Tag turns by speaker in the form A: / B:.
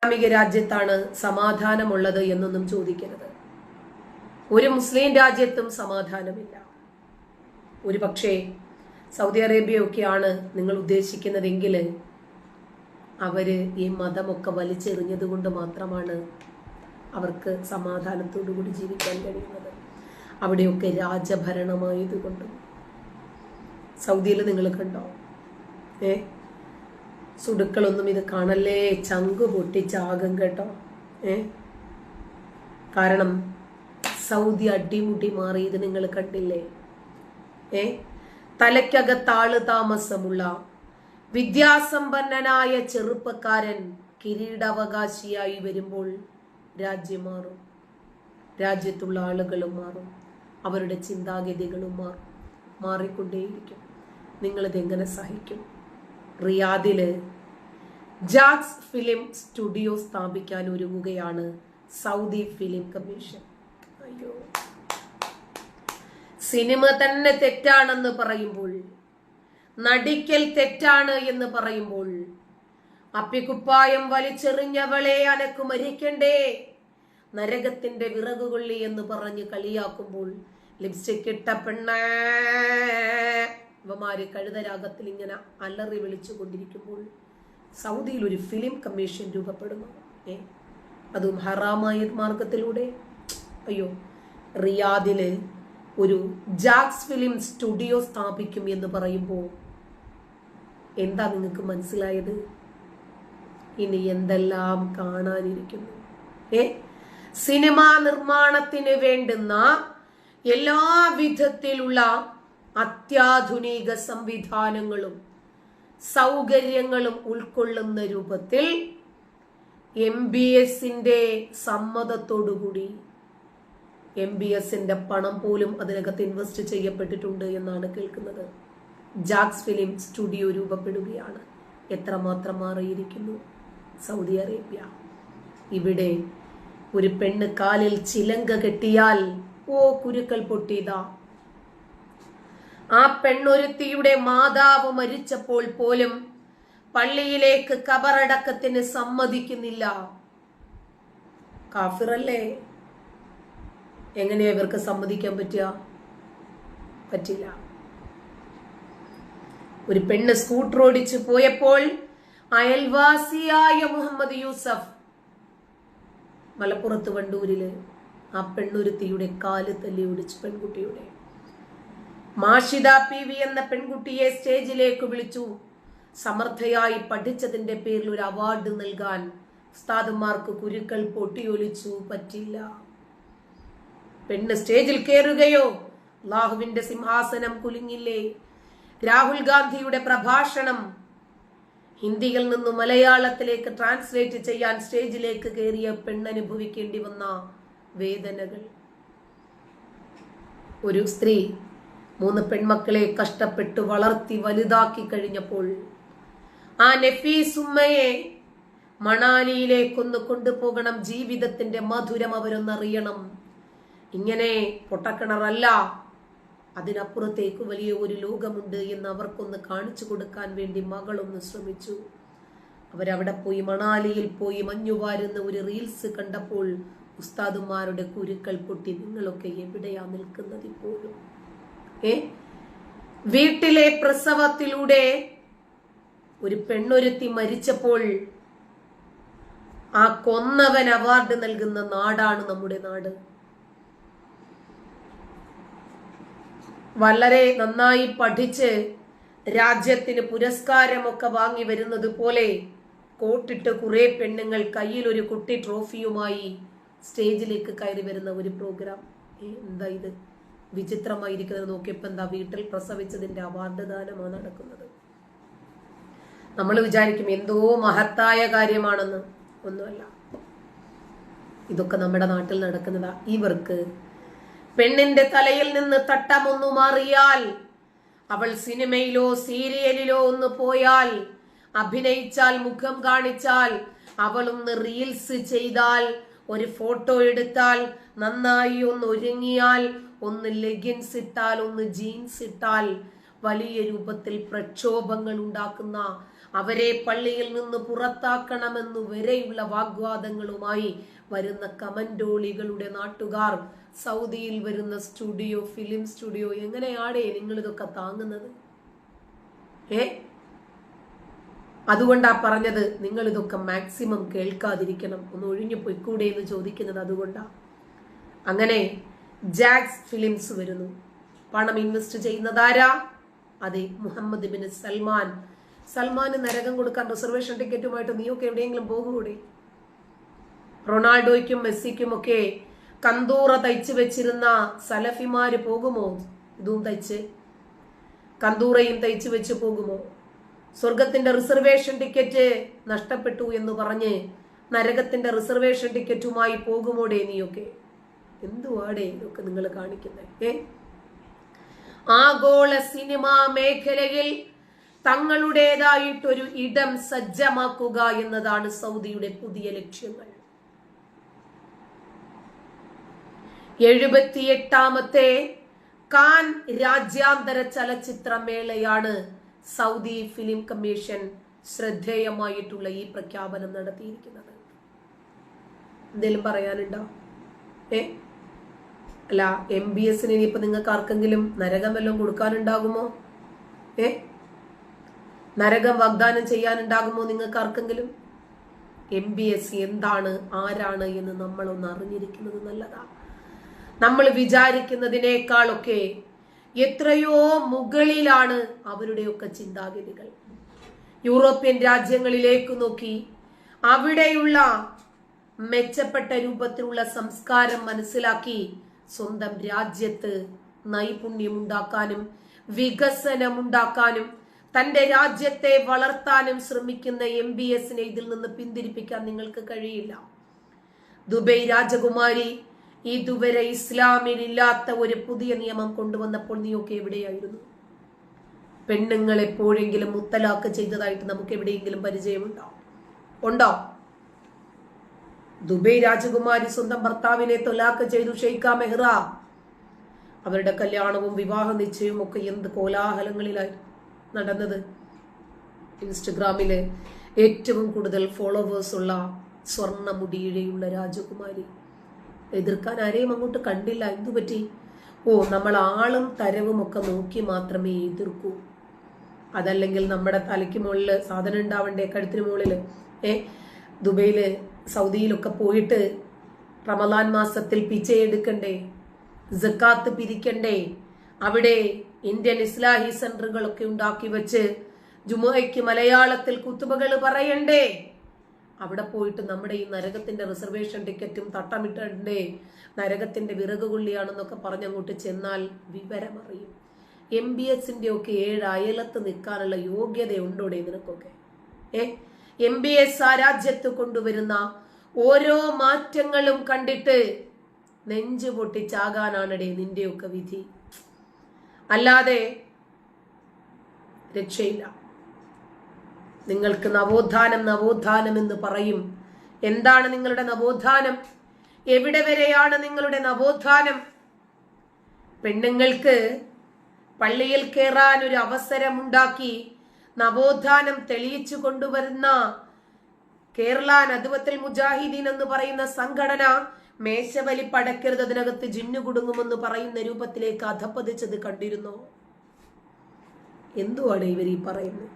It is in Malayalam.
A: ഇസ്ലാമിക രാജ്യത്താണ് സമാധാനമുള്ളത് എന്നൊന്നും ചോദിക്കരുത്. ഒരു മുസ്ലിം രാജ്യത്തും സമാധാനമില്ല. ഒരു പക്ഷേ സൗദി അറേബ്യ ഒക്കെയാണ് നിങ്ങൾ ഉദ്ദേശിക്കുന്നതെങ്കിൽ അവര് ഈ മതമൊക്കെ വലിച്ചെറിഞ്ഞത് കൊണ്ട് മാത്രമാണ് അവർക്ക് സമാധാനത്തോടു കൂടി ജീവിക്കാൻ കഴിയുന്നത്. അവിടെയൊക്കെ രാജഭരണമായതുകൊണ്ടും. സൗദിയിൽ നിങ്ങൾ കണ്ടോ? സുടുക്കളൊന്നും ഇത് കാണല്ലേ, ചങ്ക് പൊട്ടിച്ചാകും കേട്ടോ. കാരണം സൗദി അടിമുടി മാറിയത് നിങ്ങൾ കണ്ടില്ലേ? തലയ്ക്കകത്താള് താമസമുള്ള വിദ്യാസമ്പന്നനായ ചെറുപ്പക്കാരൻ കിരീടാവകാശിയായി വരുമ്പോൾ രാജ്യം മാറും, രാജ്യത്തുള്ള ആളുകളും മാറും, അവരുടെ ചിന്താഗതികളും മാറിക്കൊണ്ടേയിരിക്കും. നിങ്ങളിതെങ്ങനെ സഹിക്കും? റിയാദില് ജാക്സ് ഫിലിം സ്റ്റുഡിയോ സ്ഥാപിക്കാൻ ഒരുങ്ങുകയാണ് സൗദി ഫിലിം കമ്മീഷൻ. അയ്യോ, സിനിമ തന്നെ തെറ്റാണെന്ന് പറയുമ്പോൾ, നടിക്കൽ തെറ്റാണ് എന്ന് പറയുമ്പോൾ, അപ്പിക്കുപ്പായം വലിച്ചെറിഞ്ഞവളെ അനക്ക് മരിക്കണ്ടേ, നരകത്തിന്റെ വിറകുകൊള്ളി എന്ന് പറഞ്ഞ് കളിയാക്കുമ്പോൾ, ലിപ്സ്റ്റിക് ഇട്ട പെണ്ണേ ഇവമാര് കഴുതരാഗത്തിൽ ഇങ്ങനെ അലറി വിളിച്ചു കൊണ്ടിരിക്കുമ്പോൾ സൗദിയിൽ ഒരു ഫിലിം കമ്മീഷൻ രൂപപ്പെടുന്നു. അതും ഹറാമായ മാർഗത്തിലൂടെ. അയ്യോ, റിയാദില് ഒരു ജാക്സ് ഫിലിം സ്റ്റുഡിയോ സ്ഥാപിക്കും എന്ന് പറയുമ്പോൾ എന്താ നിങ്ങൾക്ക് മനസ്സിലായത്? ഇനി എന്തെല്ലാം കാണാനിരിക്കുന്നു. സിനിമാ നിർമ്മാണത്തിന് വേണ്ടുന്ന എല്ലാ വിധത്തിലുള്ള അത്യാധുനിക സംവിധാനങ്ങളും സൗകര്യങ്ങളും ഉൾക്കൊള്ളുന്ന രൂപത്തിൽ MBSന്റെ സമ്മതത്തോടുകൂടി, MBSന്റെ പണം പോലും അതിനകത്ത് ഇൻവെസ്റ്റ് ചെയ്യപ്പെട്ടിട്ടുണ്ട് എന്നാണ് കേൾക്കുന്നത്. ജാക്സ് ഫിലിം സ്റ്റുഡിയോ രൂപപ്പെടുകയാണ്. എത്രമാത്രം മാറിയിരിക്കുന്നു സൗദി അറേബ്യ. ഇവിടെ ഒരു പെണ്ണ് കാലിൽ ചിലങ്ക കെട്ടിയാൽ കുരുക്കൾ പൊട്ടിയതാ. ആ പെണ്ണൊരുത്തിയുടെ മാതാവ് മരിച്ചപ്പോൾ പോലും പള്ളിയിലേക്ക് കബറടക്കത്തിന് സമ്മതിക്കുന്നില്ല. കാഫിറല്ലേ? എങ്ങനെയാ ഇവർക്ക് സമ്മതിക്കാൻ പറ്റില്ല. ഒരു പെണ്ണ് സ്കൂട്ടർ ഓടിച്ചു പോയപ്പോൾ അയൽവാസിയായ മുഹമ്മദ് യൂസഫ് മലപ്പുറത്ത് വണ്ടൂരില് ആ പെണ്ണൊരുത്തിയുടെ കാല് തല്ലി ഒടിച്ചു. പെൺകുട്ടിയുടെ മാഷിദ PV എന്ന പെൺകുട്ടിയെ സ്റ്റേജിലേക്ക് വിളിച്ചു. സമർത്ഥയായി പഠിച്ചതിന്റെ പേരിൽ ഒരു അവാർഡ് നൽകാൻ ഉസ്താദുമാർക്ക് കുരുക്കൾ പൊട്ടിയൊലിച്ചു. പറ്റില്ല. പെണ്ണ് സ്റ്റേജിൽ കയറുകയോ അല്ലാഹുവിന്റെ സിംഹാസനം കുലുങ്ങില്ലേ? രാഹുൽ ഗാന്ധിയുടെ പ്രഭാഷണം ഹിന്ദിയിൽ നിന്ന് മലയാളത്തിലേക്ക് ട്രാൻസ്ലേറ്റ് ചെയ്യാൻ സ്റ്റേജിലേക്ക് കയറിയ പെണ്ണനുഭവിക്കേണ്ടി വന്ന വേദനകൾ. ഒരു സ്ത്രീ 3 പെൺമക്കളെ കഷ്ടപ്പെട്ട് വളർത്തി വലുതാക്കി കഴിഞ്ഞപ്പോൾ ആ നഫീസ് ഉമ്മയെ മണാലിയിലേക്കൊന്ന് കൊണ്ടുപോകണം. ജീവിതത്തിന്റെ മധുരം അവരൊന്നറിയണം. ഇങ്ങനെ പൊട്ടക്കിണറല്ല, അതിനപ്പുറത്തേക്ക് വലിയ ഒരു ലോകമുണ്ട് എന്ന് അവർക്കൊന്ന് കാണിച്ചു കൊടുക്കാൻ വേണ്ടി മകളൊന്ന് ശ്രമിച്ചു. അവരവിടെ പോയി, മണാലിയിൽ പോയി മഞ്ഞുവാരുന്ന ഒരു റീൽസ് കണ്ടപ്പോൾ ഉസ്താദുമാരുടെ കുരുക്കൾ പൊട്ടി. നിങ്ങളൊക്കെ എവിടെയാ നിൽക്കുന്നത് ഇപ്പോഴും? വീട്ടിലെ പ്രസവത്തിലൂടെ ഒരു പെണ്ണൊരുത്തി മരിച്ചപ്പോൾ ആ കൊന്നവൻ അവാർഡ് നൽകുന്ന നാടാണ് നമ്മുടെ നാട്. വളരെ നന്നായി പഠിച്ച് രാജ്യത്തിന് പുരസ്കാരമൊക്കെ വാങ്ങി വരുന്നത് പോലെ കോട്ടിട്ട് കുറെ പെണ്ണുങ്ങൾ കയ്യിൽ ഒരു കുട്ടി ട്രോഫിയുമായി സ്റ്റേജിലേക്ക് കയറി വരുന്ന ഒരു പ്രോഗ്രാം. എന്താ ഇത്? വിചിത്രമായിരിക്കുന്നത്. നോക്കിയപ്പോ എന്താ, വീട്ടിൽ പ്രസവിച്ചതിന്റെ അവാർഡ് ദാനമാണ് നടക്കുന്നത്. നമ്മൾ വിചാരിക്കും എന്തോ മഹത്തായ കാര്യമാണെന്ന്. ഒന്നുമല്ല. ഇതൊക്കെ നമ്മുടെ നാട്ടിൽ നടക്കുന്നതാ. ഇവർക്ക് പെണ്ണിന്റെ തലയിൽ നിന്ന് തട്ടമൊന്നു മാറിയാൽ, അവൾ സിനിമയിലോ സീരിയലിലോ ഒന്ന് പോയാൽ, അഭിനയിച്ചാൽ, മുഖം കാണിച്ചാൽ, അവളൊന്ന് റീൽസ് ചെയ്താൽ, ഒരു ഫോട്ടോ എടുത്താൽ, നന്നായി ഒന്ന് ഒരുങ്ങിയാൽ, ഒന്ന് ലെഗിൻസ് ഇട്ടാൽ, ഒന്ന് ജീൻസ് ഇട്ടാൽ, വലിയ രൂപത്തിൽ പ്രക്ഷോഭങ്ങൾ ഉണ്ടാക്കുന്ന അവരെ പള്ളിയിൽ നിന്ന് പുറത്താക്കണമെന്നു വരെയുള്ള വാഗ്വാദങ്ങളുമായി വരുന്ന കമന്റോളികളുടെ നാട്ടുകാർ സൗദിയിൽ വരുന്ന സ്റ്റുഡിയോ, ഫിലിം സ്റ്റുഡിയോ, എങ്ങനെയാണേ നിങ്ങൾ ഇതൊക്കെ താങ്ങുന്നത്? അതുകൊണ്ടാ പറഞ്ഞത് നിങ്ങൾ ഇതൊക്കെ മാക്സിമം കേൾക്കാതിരിക്കണം, ഒന്ന് ഒഴിഞ്ഞു പൊയ്ക്കൂടെ എന്ന് ചോദിക്കുന്നത് അതുകൊണ്ടാ. അങ്ങനെ ജാക്സ് ഫിലിംസ് വരുന്നു. പണം ഇൻവെസ്റ്റ് ചെയ്യുന്നതാരാ? അതെ, മുഹമ്മദ് ബിൻ സൽമാൻ. സൽമാന് നരകം കൊടുക്കാൻ റിസർവേഷൻ ടിക്കറ്റുമായിട്ട് നീയൊക്കെ എവിടെയെങ്കിലും പോകുകൂടെ? റൊണാൾഡോയ്ക്കും മെസ്സിക്കും ഒക്കെ കന്തൂറ തയ്ച്ചു വെച്ചിരുന്ന സലഫിമാര് പോകുമോ? ഇതും തയ്ച്ച് കന്തൂറയും തയ്ച്ചു വെച്ച് പോകുമോ? സ്വർഗത്തിന്റെ റിസർവേഷൻ ടിക്കറ്റ് നഷ്ടപ്പെട്ടു എന്ന് പറഞ്ഞ് നരകത്തിന്റെ റിസർവേഷൻ ടിക്കറ്റുമായി പോകുമോടെ നീയൊക്കെ? എന്തുവാടേ ഇതൊക്കെ നിങ്ങൾ കാണിക്കുന്നത്? ആഗോള സിനിമാ മേഖലയിൽ തങ്ങളുടേതായിട്ടൊരു ഇടം സജ്ജമാക്കുക എന്നതാണ് സൗദിയുടെ പുതിയ ലക്ഷ്യങ്ങൾ. 78ാമത്തെ കാൻ രാജ്യാന്തര ചലച്ചിത്രമേളയാണ് സൗദി ഫിലിം കമ്മീഷൻ ശ്രദ്ധേയമായിട്ടുള്ള ഈ പ്രഖ്യാപനം നടത്തിയിരിക്കുന്നത്. എന്തെങ്കിലും പറയാനുണ്ടോ? അല്ല, MBS ഇനിയിപ്പോ നിങ്ങൾക്ക് ആർക്കെങ്കിലും നരകം വല്ലതും കൊടുക്കാനുണ്ടാകുമോ? നരകം വാഗ്ദാനം ചെയ്യാനുണ്ടാകുമോ നിങ്ങൾക്ക് ആർക്കെങ്കിലും? MBS എന്താണ്, ആരാണ് എന്ന് നമ്മളൊന്ന് അറിഞ്ഞിരിക്കുന്നത് നല്ലതാ. നമ്മൾ വിചാരിക്കുന്നതിനേക്കാളൊക്കെ എത്രയോ മുകളിലാണ് അവരുടെയൊക്കെ ചിന്താഗതികൾ. യൂറോപ്യൻ രാജ്യങ്ങളിലേക്ക് നോക്കി അവിടെയുള്ള മെച്ചപ്പെട്ട രൂപത്തിലുള്ള സംസ്കാരം മനസ്സിലാക്കി സ്വന്തം രാജ്യത്ത് നൈപുണ്യമുണ്ടാക്കാനും വികസനമുണ്ടാക്കാനും തന്റെ രാജ്യത്തെ വളർത്താനും ശ്രമിക്കുന്ന MBSനെ ഇതിൽ നിന്ന് പിന്തിരിപ്പിക്കാൻ നിങ്ങൾക്ക് കഴിയില്ല. ദുബൈ രാജകുമാരി ഇതുവരെ ഇസ്ലാമിലില്ലാത്ത ഒരു പുതിയ നിയമം കൊണ്ടുവന്നപ്പോൾ നീയൊക്കെ എവിടെയായിരുന്നു? പെണ്ണുങ്ങൾ എപ്പോഴെങ്കിലും മുത്തലാഖ് ചെയ്തതായിട്ട് നമുക്ക് എവിടെയെങ്കിലും പരിചയമുണ്ടോ? ഉണ്ടോ? ദുബൈ രാജകുമാരി സ്വന്തം ഭർത്താവിനെ തൊലാഖ് ചെയ്തു. ഷെയ്ഖ മെഹ്റ അവരുടെ കല്യാണവും വിവാഹ നിശ്ചയവും ഒക്കെ എന്ത് കോലാഹലങ്ങളിലായി നടന്നത്. ഇൻസ്റ്റഗ്രാമില് ഏറ്റവും കൂടുതൽ ഫോളോവേഴ്സ് ഉള്ള സ്വർണ്ണമുടിയിഴയുള്ള രാജകുമാരി. എതിർക്കാൻ ആരെയും അങ്ങോട്ട് കണ്ടില്ല. എന്തു പറ്റി? നമ്മൾ ആളും തരവും ഒക്കെ നോക്കി മാത്രമേ എതിർക്കൂ. അതല്ലെങ്കിൽ നമ്മുടെ തലയ്ക്ക് മുകളിൽ സാധനം ഉണ്ടാവണ്ടേ, കഴുത്തിന് മുകളിൽ. ദുബൈയില് സൗദിയിലൊക്കെ പോയിട്ട് റമദാൻ മാസത്തിൽ പിച്ചയെടുക്കണ്ടേ, സക്കാത്ത് പിരിക്കണ്ടേ, അവിടെ ഇന്ത്യൻ ഇസ്ലാഹി സെന്ററുകളൊക്കെ ഉണ്ടാക്കി വെച്ച് ജുമുഅയ്ക്ക് മലയാളത്തിൽ കുത്തുബകൾ പറയണ്ടേ? അവിടെ പോയിട്ട് നമ്മുടെ ഈ നരകത്തിന്റെ റിസർവേഷൻ ടിക്കറ്റും തട്ടമിട്ടേ നരകത്തിന്റെ വിറകുകൊള്ളിയാണെന്നൊക്കെ പറഞ്ഞങ്ങോട്ട് ചെന്നാൽ വിവരമറിയും. MBSന്റെ ഒക്കെ 7 അയലത്ത് നിൽക്കാനുള്ള യോഗ്യത ഉണ്ടോടെ നിനക്കൊക്കെ? MBS ആ രാജ്യത്ത് കൊണ്ടുവരുന്ന ഓരോ മാറ്റങ്ങളും കണ്ടിട്ട് നെഞ്ചു പൊട്ടിച്ചാകാനാണടേ നിന്റെയൊക്കെ വിധി. അല്ലാതെ രക്ഷയില്ല. നിങ്ങൾക്ക് നവോത്ഥാനം നവോത്ഥാനം എന്ന് പറയും. എന്താണ് നിങ്ങളുടെ നവോത്ഥാനം? എവിടെ വരെയാണ് നിങ്ങളുടെ നവോത്ഥാനം? പെണ്ണുങ്ങൾക്ക് പള്ളിയിൽ കയറാൻ ഒരു അവസരമുണ്ടാക്കി നവോത്ഥാനം തെളിയിച്ചു കൊണ്ടുവരുന്ന കേരള നദ്വത്തുൽ മുജാഹിദീൻ എന്ന് പറയുന്ന സംഘടന മേശവലി പടക്കരുത്, അതിനകത്ത് ജിന്നു കുടുങ്ങുമെന്ന് പറയുന്ന രൂപത്തിലേക്ക് അധപ്പതിച്ചത് കണ്ടിരുന്നോ? എന്തുവാണ് ഇവർ ഈ പറയുന്നത്?